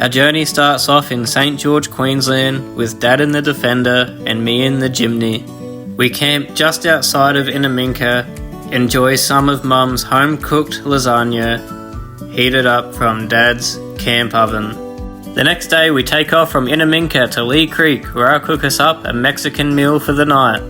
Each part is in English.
Our journey starts off in St George, Queensland, with Dad in the Defender and me in the Jimny. We camp just outside of Inaminka, enjoy some of Mum's home-cooked lasagna, heated up from Dad's camp oven. The next day we take off from Inaminka to Lee Creek, where I'll cook us up a Mexican meal for the night.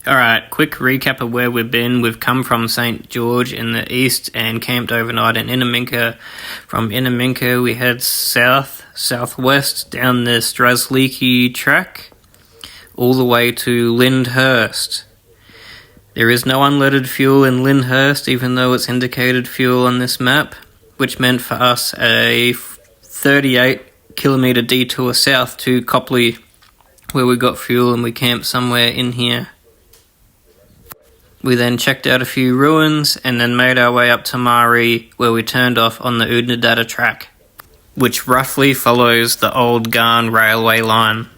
Alright, quick recap of where we've been. We've come from St George in the east and camped overnight in Inaminka. From Inaminka we head southwest down the Strasleiki track all the way to Lyndhurst. There is no unleaded fuel in Lyndhurst, even though it's indicated fuel on this map, which meant for us a 38 kilometre detour south to Copley, where we got fuel and we camped somewhere in here. We then checked out a few ruins and then made our way up to Mari, where we turned off on the Oodnadatta track, which roughly follows the old Garn railway line.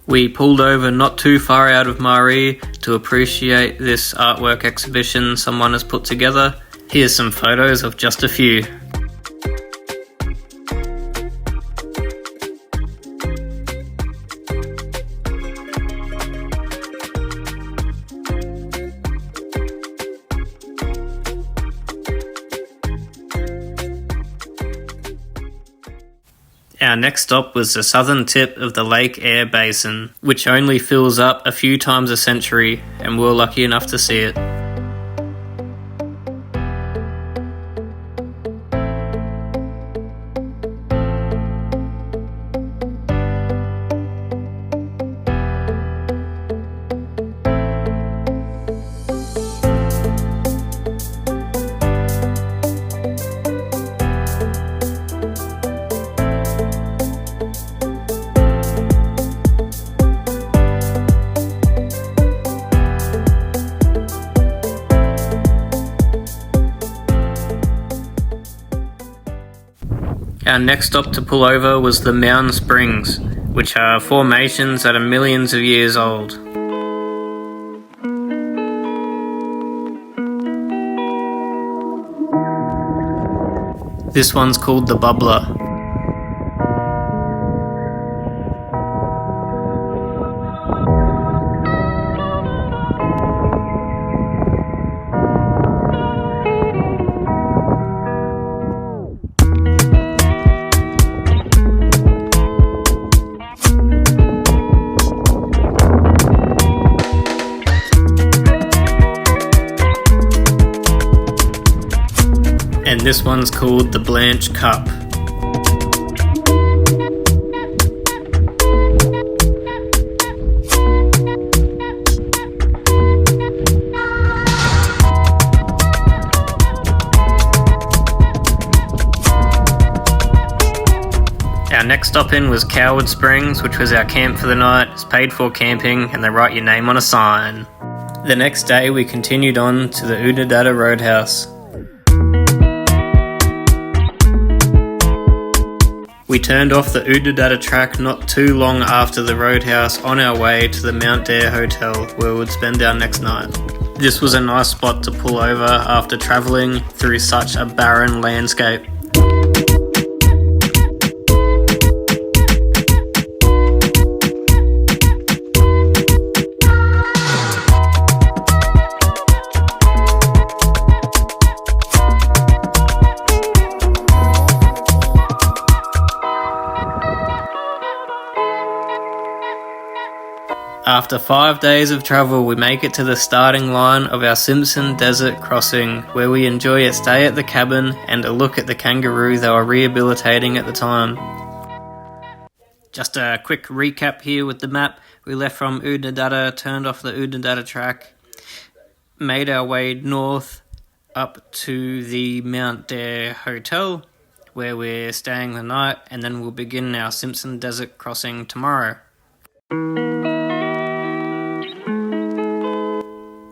We pulled over not too far out of Mari to appreciate this artwork exhibition someone has put together. Here's some photos of just a few. Our next stop was the southern tip of the Lake Eyre Basin, which only fills up a few times a century, and we're lucky enough to see it. Our next stop to pull over was the Mound Springs, which are formations that are millions of years old. This one's called the Bubbler. And this one's called the Blanche Cup. Our next stop in was Coward Springs, which was our camp for the night. It's paid for camping and they write your name on a sign. The next day we continued on to the Oodnadatta Roadhouse. We turned off the Oodnadatta track not too long after the roadhouse on our way to the Mount Dare Hotel, where we would spend our next night. This was a nice spot to pull over after travelling through such a barren landscape. After 5 days of travel, we make it to the starting line of our Simpson desert crossing, where we enjoy a stay at the cabin and a look at the kangaroo they were rehabilitating at the time. Just a quick recap here with the map. We left from Oodnadatta, turned off the Oodnadatta track, made our way north up to the Mount Dare Hotel, where we're staying the night, and then we'll begin our Simpson desert crossing tomorrow.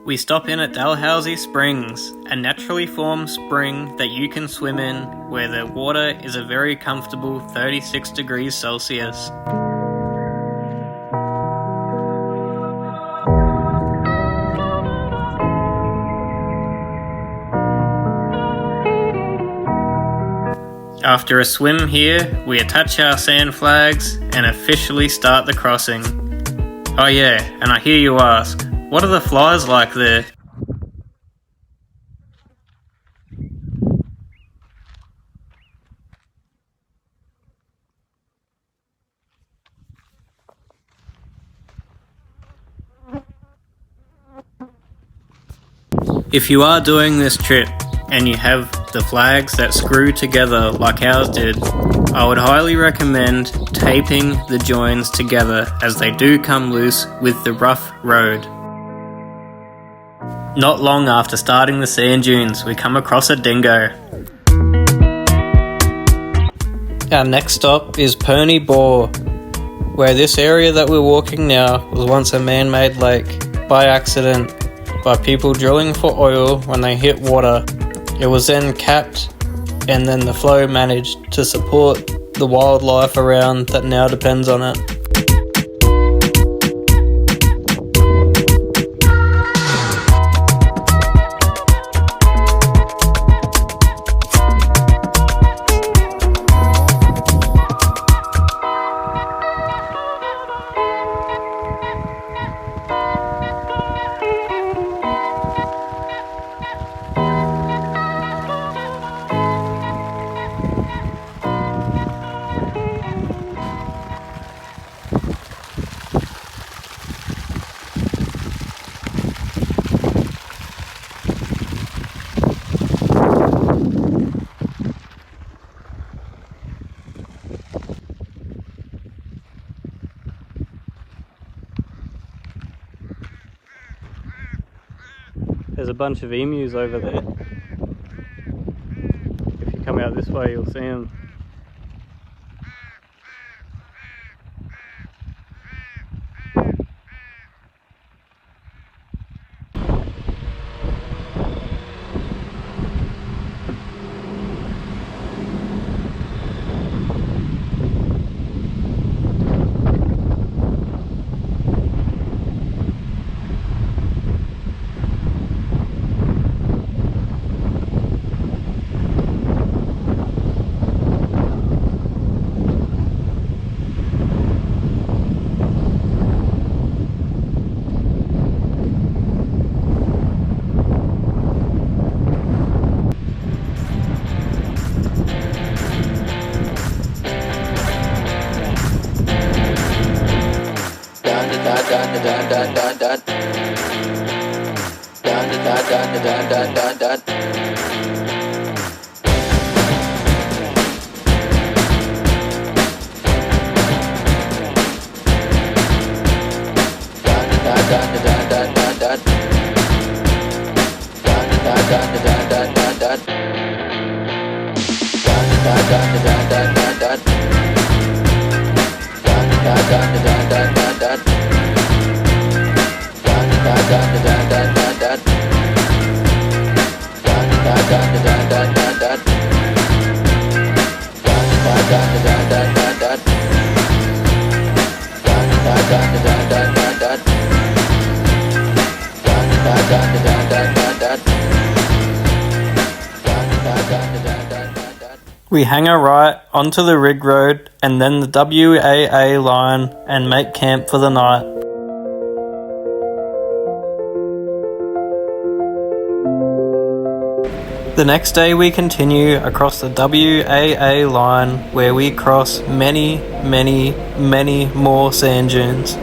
We stop in at Dalhousie Springs, a naturally formed spring that you can swim in, where the water is a very comfortable 36 degrees Celsius. After a swim here, we attach our sand flags and officially start the crossing. Oh yeah, and I hear you ask, what are the flies like there? If you are doing this trip and you have the flags that screw together like ours did, I would highly recommend taping the joins together as they do come loose with the rough road. Not long after starting the sand dunes, we come across a dingo. Our next stop is Perney Bore, where this area that we're walking now was once a man-made lake by accident by people drilling for oil when they hit water. It was then capped, and then the flow managed to support the wildlife around that now depends on it. There's a bunch of emus over there. If you come out this way, you'll see them. We hang a right onto the rig road and then the WAA line and make camp for the night. The next day we continue across the WAA line where we cross many more sand dunes.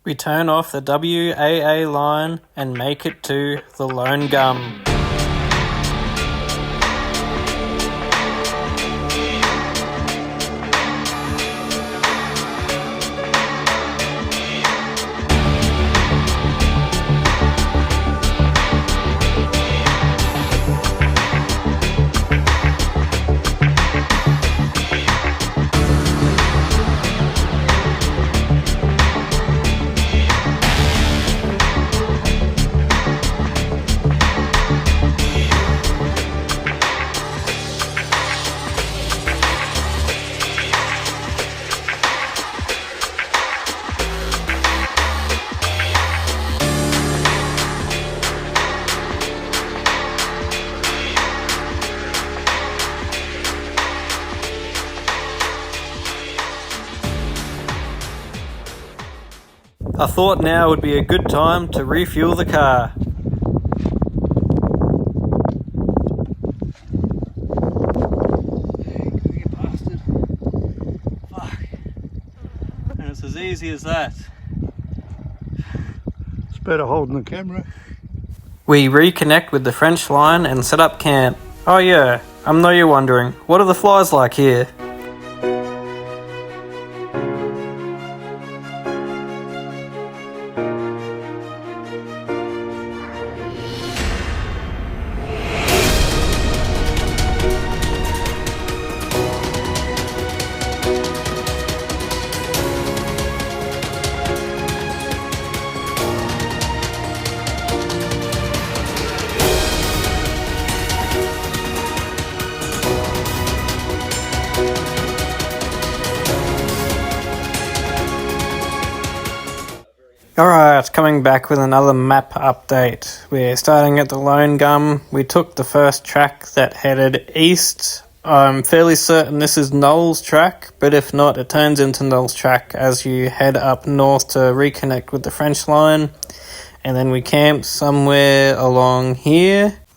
We turn off the WAA line and make it to the Lone Gum. I thought now would be a good time to refuel the car. You bastard. Fuck. And it's as easy as that. It's better holding the camera. We reconnect with the French line and set up camp. Oh yeah, I know you're wondering, what are the flies like here? Alright, coming back with another map update. We're starting at the Lone Gum. We took the first track that headed east. I'm fairly certain this is Noel's track, but if not, it turns into Noel's track as you head up north to reconnect with the French line. And then we camp somewhere along here.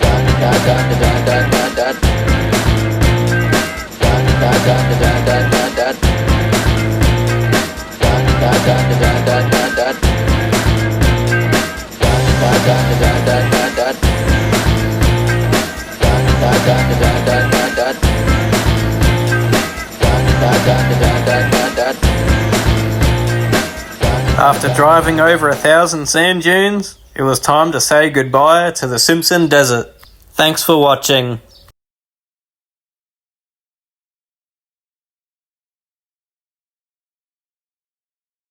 Dot, dot, dot, dot, dot, dot, dot. After driving over 1,000 sand dunes, it was time to say goodbye to the Simpson Desert. Thanks for watching.